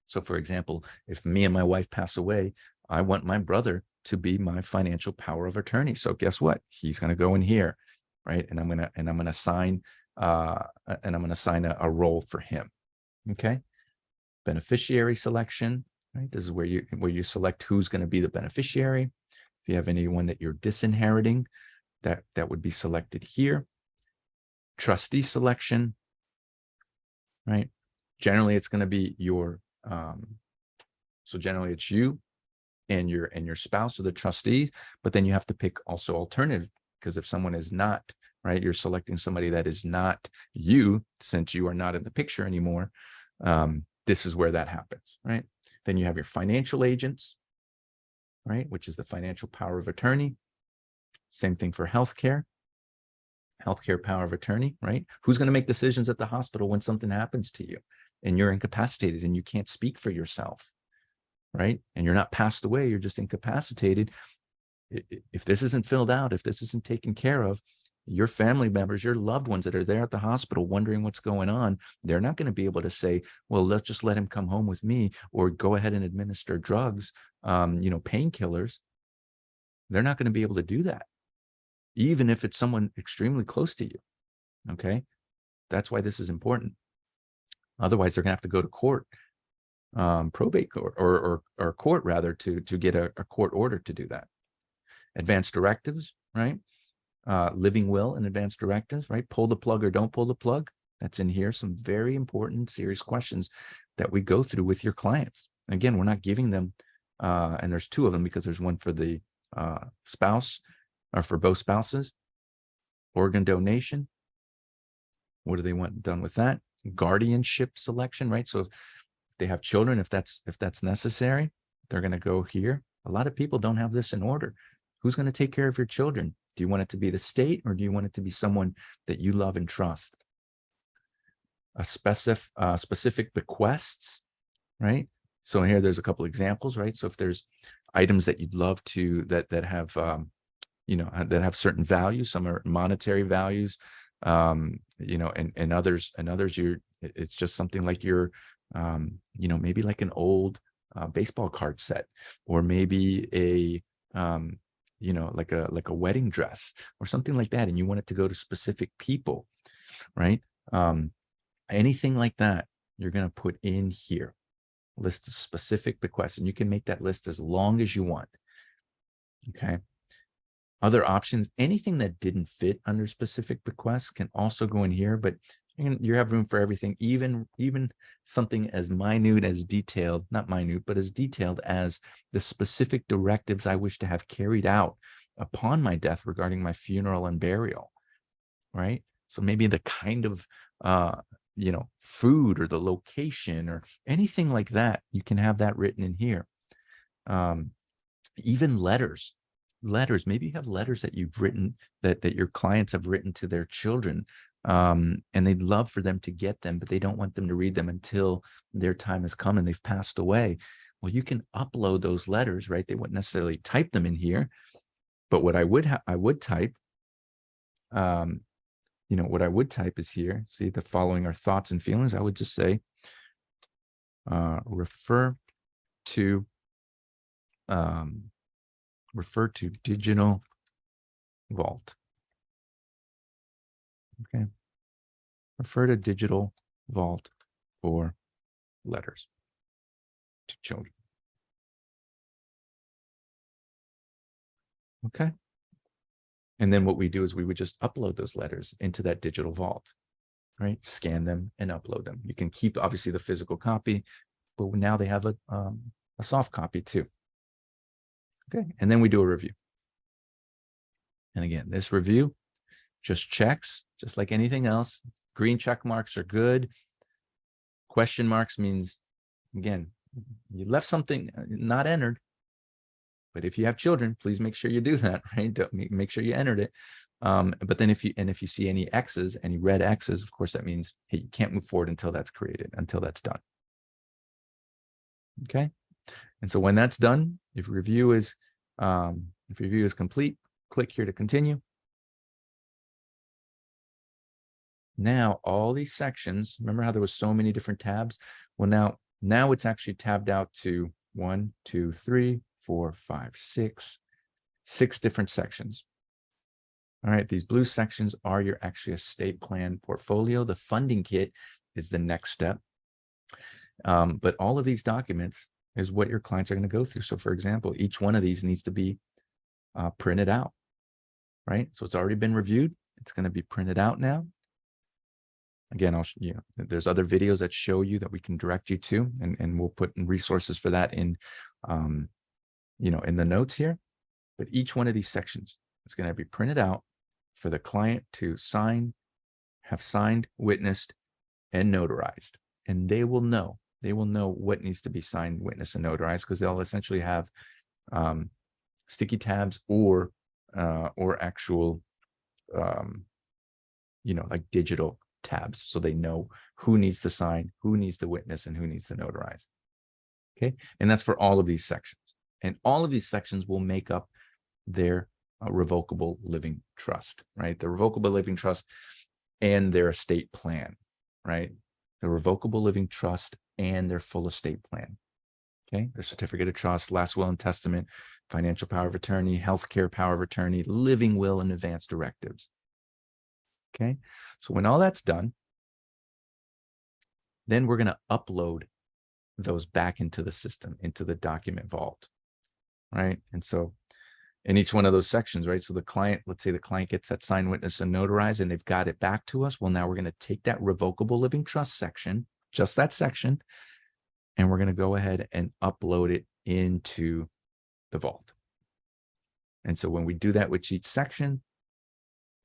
So for example, if me and my wife pass away, I want my brother to be my financial power of attorney. So guess what? He's going to go in here, right? And I'm going to assign a role for him. Okay. Beneficiary selection, right? This is where you select who's going to be the beneficiary. If you have anyone that you're disinheriting, that would be selected here. Trustee selection, right? Generally, it's going to be your so generally it's you and your spouse or the trustees, but then you have to pick also alternative, because if someone is not, right, you're selecting somebody that is not you, since you are not in the picture anymore. This is where that happens, right? Then you have your financial agents, right, which is the financial power of attorney. Same thing for healthcare power of attorney, right? Who's going to make decisions at the hospital when something happens to you and you're incapacitated and you can't speak for yourself, right? And you're not passed away, you're just incapacitated. If this isn't filled out, if this isn't taken care of, your family members, your loved ones that are there at the hospital wondering what's going on, they're not going to be able to say, well, let's just let him come home with me, or go ahead and administer drugs, painkillers. They're not going to be able to do that, even if it's someone extremely close to you. Okay. That's why this is important. Otherwise, they're going to have to go to court, probate court, or court rather, to get a court order to do that. Advanced directives, right? Living will and advanced directives, right? Pull the plug or don't pull the plug. That's in here. Some very important, serious questions that we go through with your clients. Again, we're not giving them, and there's two of them because there's one for the spouse, or for both spouses. Organ donation. What do they want done with that? Guardianship selection, right? So if they have children, if that's necessary, they're going to go here. A lot of people don't have this in order. Who's going to take care of your children? Do you want it to be the state, or do you want it to be someone that you love and trust? A specific bequests, right? So here, there's a couple examples, right? So if there's items that you'd love to, that have, that have certain values, some are monetary values, and others, it's just something like your, maybe like an old baseball card set, or maybe a, like a wedding dress or something like that, and you want it to go to specific people, right? Anything like that, you're going to put in here. List of specific bequests, and you can make that list as long as you want. Okay. Other options, anything that didn't fit under specific bequests can also go in here, but you have room for everything, even something as minute as detailed, not minute, but as detailed as the specific directives I wish to have carried out upon my death regarding my funeral and burial, right? So maybe the kind of, food, or the location, or anything like that, you can have that written in here. Even letters, maybe you have letters that you've written, that your clients have written to their children, and they'd love for them to get them, but they don't want them to read them until their time has come and they've passed away. Well, you can upload those letters, right? They wouldn't necessarily type them in here, but what I would type, what I would type is here. See, the following are thoughts and feelings. I would just say, refer to refer to digital vault. Okay. Refer to digital vault for letters to children. Okay. And then what we do is we would just upload those letters into that digital vault, right? Scan them and upload them. You can keep obviously the physical copy, but now they have a soft copy too. Okay. And then we do a review. And again, this review just checks, just like anything else. Green check marks are good. Question marks means, again, you left something not entered. But if you have children, please make sure you do that, right? Make sure you entered it. But then if you see any X's, any red X's, of course, that means, hey, you can't move forward until that's created, until that's done. Okay. And so when that's done, if review is complete, click here to continue. Now all these sections, remember how there was so many different tabs? Well, now it's actually tabbed out to 1, 2, 3, 4, 5, 6 different sections. All right, these blue sections are your actually estate plan portfolio. The funding kit is the next step. But all of these documents is what your clients are going to go through. So for example, each one of these needs to be printed out, right? So it's already been reviewed. It's going to be printed out now. Again, there's other videos that show you that we can direct you to, and we'll put in resources for that in, in the notes here. But each one of these sections is going to be printed out for the client to sign, have signed, witnessed, and notarized. And they will know what needs to be signed, witnessed, and notarized, because they'll essentially have sticky tabs or actual, like digital tabs, so they know who needs to sign, who needs to witness, and who needs to notarize. Okay, and that's for all of these sections. And all of these sections will make up their revocable living trust, right? The revocable living trust and their estate plan, right? The revocable living trust and their full estate plan. Okay, their certificate of trust, last will and testament, financial power of attorney, healthcare power of attorney, living will, and advance directives. Okay, so when all that's done, then we're going to upload those back into the system, into the document vault, right? And so in each one of those sections, right? So the client, let's say the client gets that signed, witness, and notarized, and they've got it back to us. Well, now we're going to take that revocable living trust section, just that section, and we're going to go ahead and upload it into the vault. And so when we do that with each section,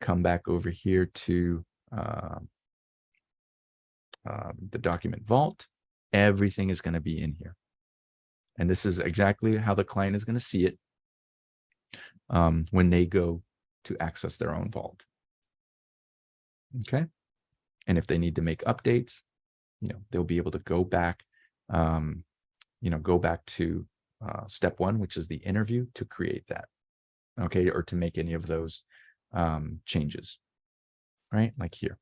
come back over here to the document vault, everything is going to be in here. And this is exactly how the client is going to see it when they go to access their own vault. Okay. And if they need to make updates, they'll be able to go back, go back to step one, which is the interview, to create that. Okay. Or to make any of those changes, right? Like here,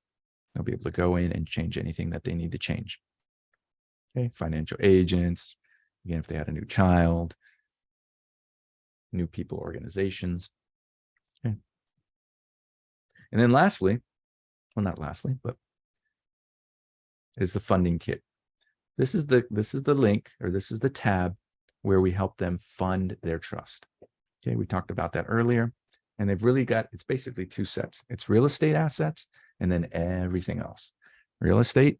they'll be able to go in and change anything that they need to change. Okay. Financial agents, again, if they had a new child, new people, organizations. Okay. And then lastly, well, not lastly, but is the funding kit. This is the link, or this is the tab where we help them fund their trust. Okay, we talked about that earlier, and they've really got, it's basically two sets. It's real estate assets and then everything else. Real estate,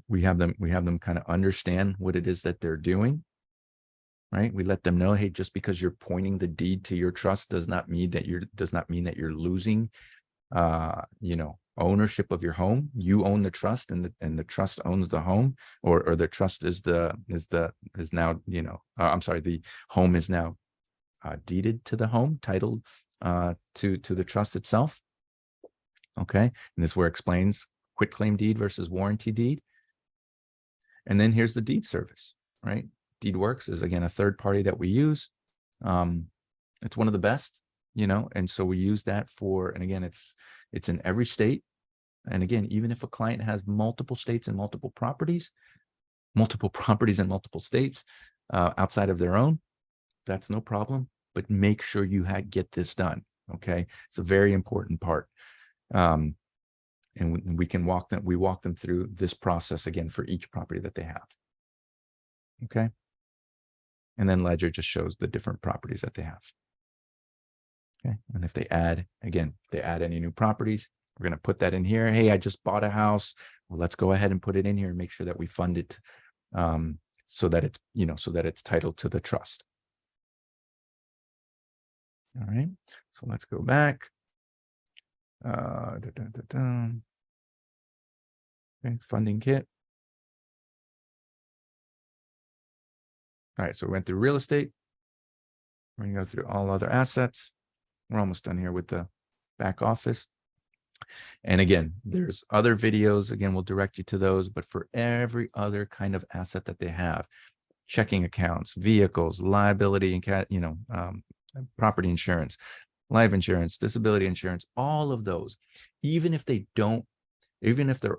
we have them kind of understand what it is that they're doing, right? We let them know, hey, just because you're pointing the deed to your trust does not mean that you're losing ownership of your home. You own the trust, and the trust owns the home, or the trust is now, the home is now deeded to the home, titled to the trust itself. Okay, and this is where it explains quitclaim deed versus warranty deed. And then here's the deed service, right? DeedWorks is, again, a third party that we use. It's one of the best, and so we use that for, and again, it's in every state. And again, even if a client has multiple states and multiple properties in multiple states outside of their own, that's no problem. But make sure you get this done. Okay, it's a very important part. And we walk them through this process again for each property that they have. Okay, and then Ledger just shows the different properties that they have. Okay, and if they add any new properties, we're going to put that in here. Hey, I just bought a house. Well, let's go ahead and put it in here and make sure that we fund it so that it's titled to the trust. All right, so let's go back. Okay, funding kit. All right, so we went through real estate. We're going to go through all other assets. We're almost done here with the back office. And again, there's other videos. Again, we'll direct you to those. But for every other kind of asset that they have, checking accounts, vehicles, liability, and property insurance, life insurance, disability insurance, all of those, even if they're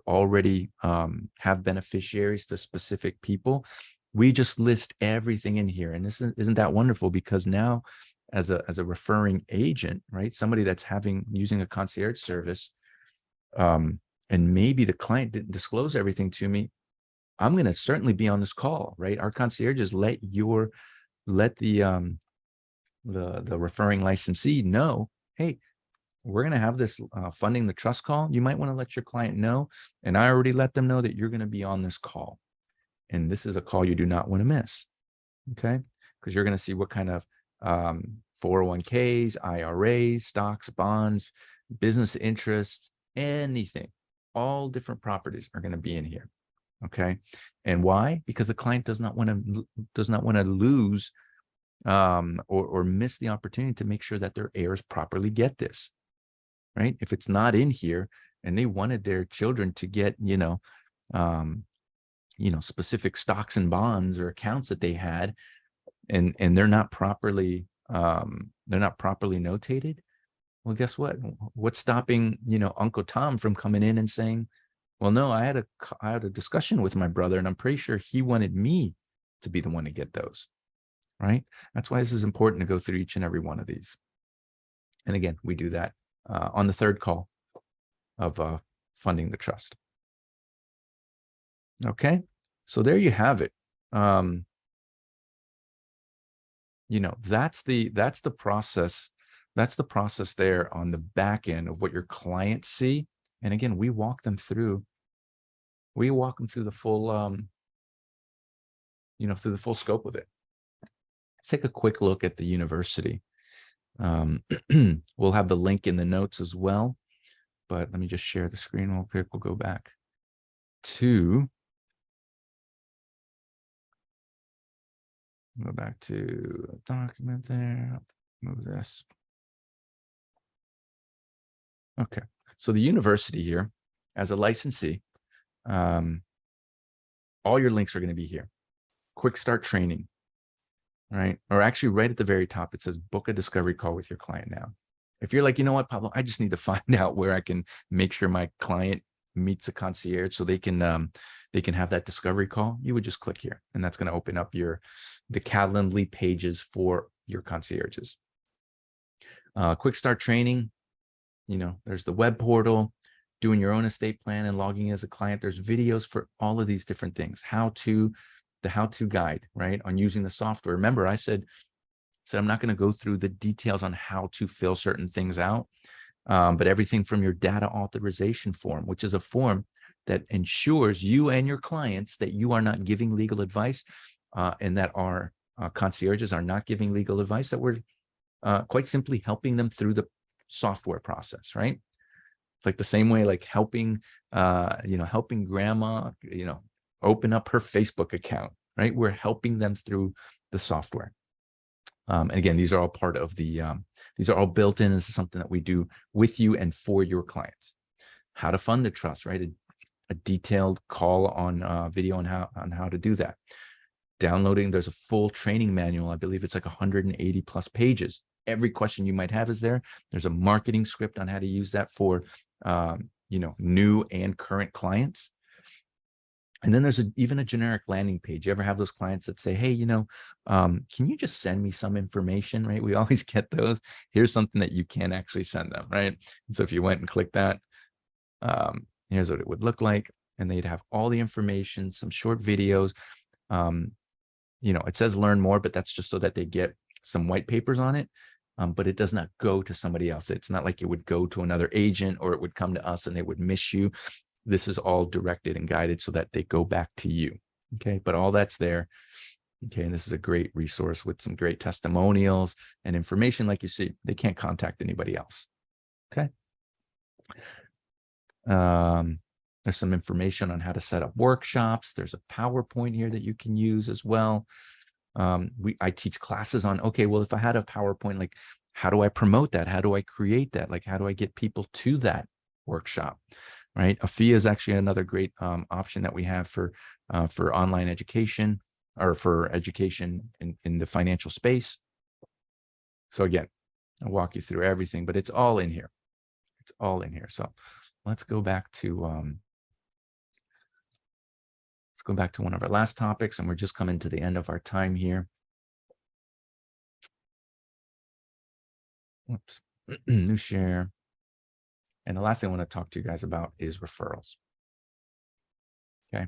already have beneficiaries to specific people, we just list everything in here. And isn't that wonderful? Because now as a referring agent, right, somebody that's using a concierge service, and maybe the client didn't disclose everything to me, I'm going to certainly be on this call, right? Our concierges let the referring licensee know, hey, we're going to have this funding the trust call. You might want to let your client know. And I already let them know that you're going to be on this call. And this is a call you do not want to miss. Okay. Because you're going to see what kind of 401ks, IRAs, stocks, bonds, business interests, anything, all different properties are going to be in here. Okay. And why? Because the client does not want to lose or miss the opportunity to make sure that their heirs properly get this, right? If it's not in here and they wanted their children to get, specific stocks and bonds or accounts that they had, and they're not properly notated, well, guess what? What's stopping, Uncle Tom from coming in and saying, well, no, I had a discussion with my brother, and I'm pretty sure he wanted me to be the one to get those, right? That's why this is important to go through each and every one of these. And again, we do that on the third call of funding the trust. Okay, so there you have it. That's the process. That's the process there on the back end of what your clients see. And again, we walk them through the full, through the full scope of it. Let's take a quick look at the university. We'll have the link in the notes as well, but let me just share the screen real quick. We'll go back to a document there. Move this. Okay. So the university here, as a licensee, all your links are going to be here. Quick start training, right? Or actually right at the very top, it says book a discovery call with your client now. If you're like, you know what, Pablo, I just need to find out where I can make sure my client meets a concierge so they can have that discovery call, you would just click here, and that's going to open up the Calendly pages for your concierges. Quick start training, there's the web portal, doing your own estate plan and logging as a client. There's videos for all of these different things. The how-to guide, right, on using the software. Remember, I said I'm not going to go through the details on how to fill certain things out, but everything from your data authorization form, which is a form that ensures you and your clients that you are not giving legal advice, and that our concierges are not giving legal advice, that we're quite simply helping them through the software process, right? It's like the same way, like helping grandma, open up her Facebook account, right? We're helping them through the software. And again, these are all part of these are all built in. This is something that we do with you and for your clients. How to fund the trust, right? A detailed call on video on how to do that. Downloading, there's a full training manual. I believe it's like 180 plus pages. Every question you might have is there. There's a marketing script on how to use that for new and current clients. And then there's even a generic landing page. You ever have those clients that say, hey, can you just send me some information, right? We always get those. Here's something that you can actually send them, right? And so if you went and clicked that, here's what it would look like. And they'd have all the information, some short videos. It says learn more, but that's just so that they get some white papers on it. But it does not go to somebody else. It's not like it would go to another agent or it would come to us and they would miss you. This is all directed and guided so that they go back to you. Okay. But all that's there. Okay. And this is a great resource with some great testimonials and information. Like you see, they can't contact anybody else. Okay. There's some information on how to set up workshops. There's a PowerPoint here that you can use as well. I teach classes on, okay, well, if I had a PowerPoint, like, how do I promote that? How do I create that? Like, how do I get people to that workshop? Right. Afia is actually another great option that we have for online education or for education in the financial space. So again, I'll walk you through everything, but it's all in here. It's all in here. So let's go back to one of our last topics, and we're just coming to the end of our time here. Whoops. New share. And the last thing I want to talk to you guys about is referrals. Okay.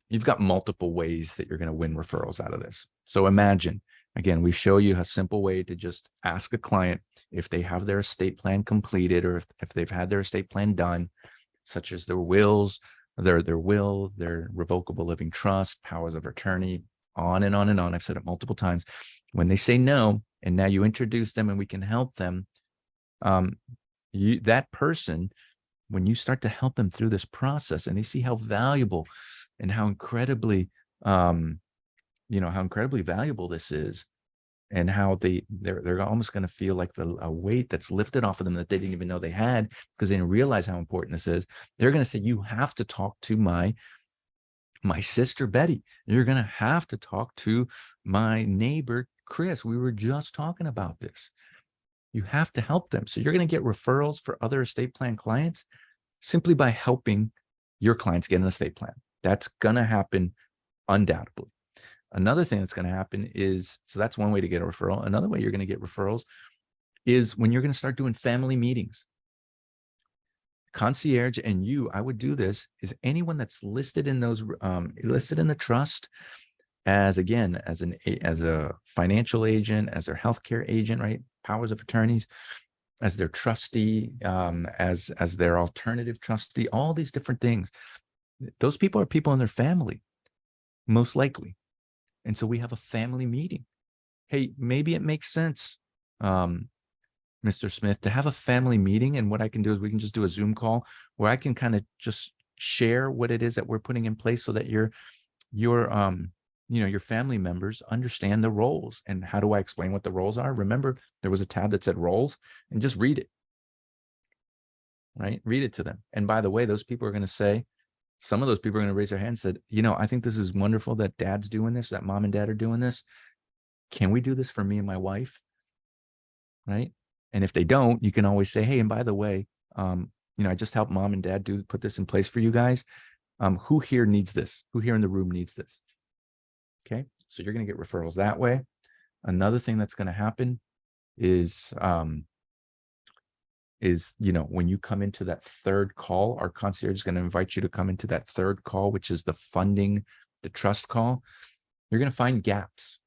You've got multiple ways that you're going to win referrals out of this. So imagine, again, we show you a simple way to just ask a client if they have their estate plan completed or if they've had their estate plan done, such as their wills, their will, their revocable living trust, powers of attorney, on and on and on. I've said it multiple times. When they say no, and now you introduce them and we can help them, that person, when you start to help them through this process and they see how valuable and how incredibly, how incredibly valuable this is, and how they're almost going to feel like a weight that's lifted off of them that they didn't even know they had because they didn't realize how important this is. They're going to say, you have to talk to my sister Betty. You're going to have to talk to my neighbor Chris. We were just talking about this. You have to help them. So you're going to get referrals for other estate plan clients simply by helping your clients get an estate plan. That's going to happen undoubtedly. Another thing that's going to happen is, so that's one way to get a referral. Another way you're going to get referrals is when you're going to start doing family meetings. Concierge and I would do this, is anyone that's listed in those, listed in the trust as a financial agent, as their healthcare agent, right? Powers of attorneys, as their trustee, as their alternative trustee, all these different things. Those people are people in their family, most likely. And so we have a family meeting. Hey, maybe it makes sense, Mr. Smith, to have a family meeting. And what I can do is we can just do a Zoom call where I can kind of just share what it is that we're putting in place so that your family members understand the roles. And how do I explain what the roles are? Remember, there was a tab that said roles, and just read it, right? Read it to them. And by the way, those people are going to say, some of those people are going to raise their hand and said, I think this is wonderful that dad's doing this, that mom and dad are doing this. Can we do this for me and my wife? Right. And if they don't, you can always say, hey, and by the way, I just helped mom and dad put this in place for you guys. Who here needs this? Who here in the room needs this? Okay. So you're going to get referrals that way. Another thing that's going to happen is, when you come into that third call, our concierge is going to invite you to come into that third call, which is the trust call. You're going to find gaps.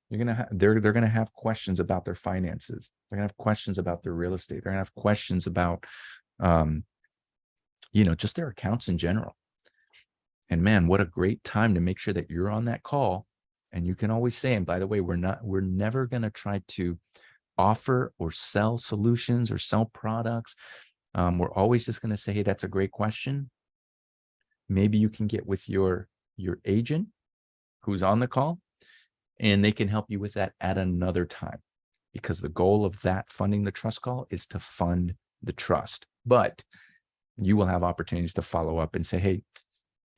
They're going to have questions about their finances. They're going to have questions about their real estate. They're going to have questions about, just their accounts in general. And man, what a great time to make sure that you're on that call. And you can always say, and by the way, we're never going to try to offer or sell solutions or sell products. We're always just going to say, hey, that's a great question. Maybe you can get with your agent who's on the call, and they can help you with that at another time, because the goal of that funding the trust call is to fund the trust. But you will have opportunities to follow up and say, hey,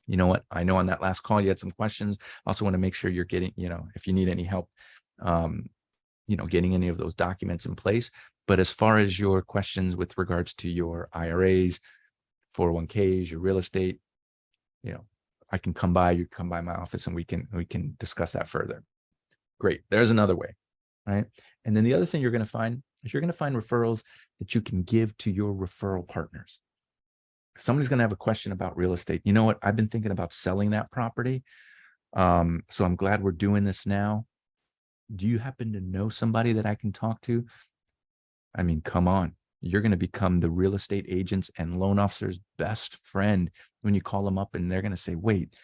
you know what? I know on that last call you had some questions. I also want to make sure you're getting, if you need any help, getting any of those documents in place. But as far as your questions with regards to your IRAs, 401ks, your real estate, I can come by, you come by my office and we can discuss that further. Great. There's another way, right? And then the other thing you're going to find is you're going to find referrals that you can give to your referral partners. Somebody's going to have a question about real estate. You know what? I've been thinking about selling that property. So I'm glad we're doing this now. Do you happen to know somebody that I can talk to? I mean, come on. You're going to become the real estate agent's and loan officer's best friend when you call them up and they're going to say, wait,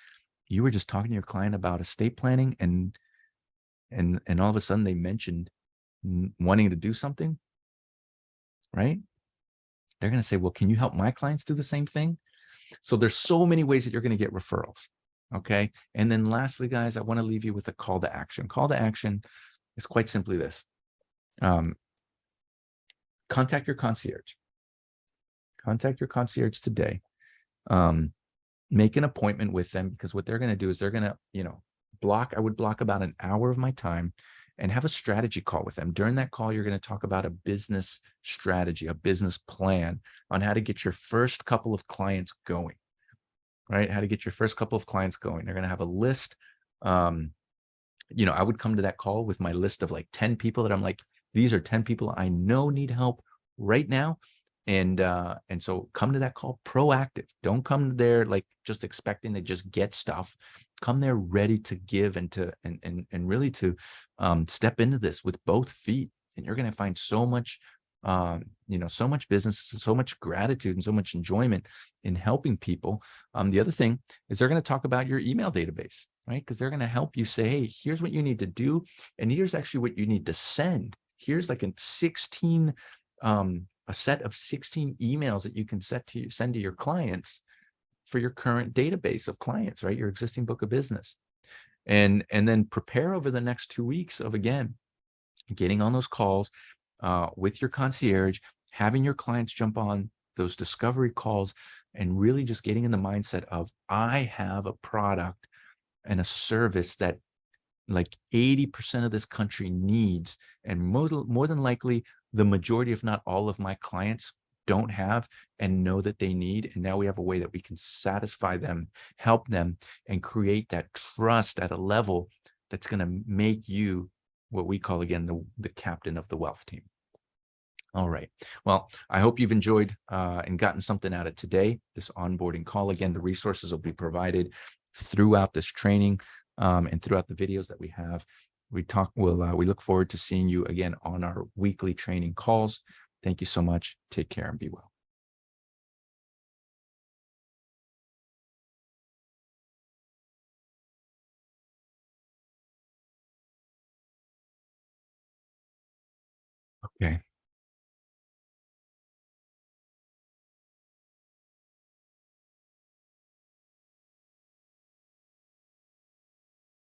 you were just talking to your client about estate planning and all of a sudden they mentioned wanting to do something, right? They're going to say, well, can you help my clients do the same thing? So there's so many ways that you're going to get referrals. Okay. And then lastly, guys, I want to leave you with a call to action. Call to action is quite simply this. Contact your concierge. Contact your concierge today. Make an appointment with them, because what they're going to do is they're going to, I would block about an hour of my time and have a strategy call with them. During that call, you're going to talk about a business strategy, a business plan on how to get your first couple of clients going, right? How to get your first couple of clients going. They're going to have a list. I would come to that call with my list of like 10 people that I'm like, these are 10 people I know need help right now. And so come to that call proactive. Don't come there like just expecting to just get stuff. Come there ready to give and to and really to step into this with both feet. And you're going to find so much, so much business, so much gratitude, and so much enjoyment in helping people. The other thing is they're going to talk about your email database, right? Because they're going to help you say, hey, here's what you need to do, and here's actually what you need to send. Here's like a set of 16 emails that you can send to your clients for your current database of clients, right? Your existing book of business. And then prepare over the next 2 weeks of, again, getting on those calls with your concierge, having your clients jump on those discovery calls, and really just getting in the mindset of, I have a product and a service that like 80% of this country needs, and more than likely the majority, if not all of my clients don't have and know that they need. And now we have a way that we can satisfy them, help them, and create that trust at a level that's going to make you what we call, again, the captain of the wealth team. All right. Well, I hope you've enjoyed and gotten something out of today, this onboarding call. Again, the resources will be provided throughout this training and throughout the videos that we have. We look forward to seeing you again on our weekly training calls. Thank you so much. Take care and be well. Okay.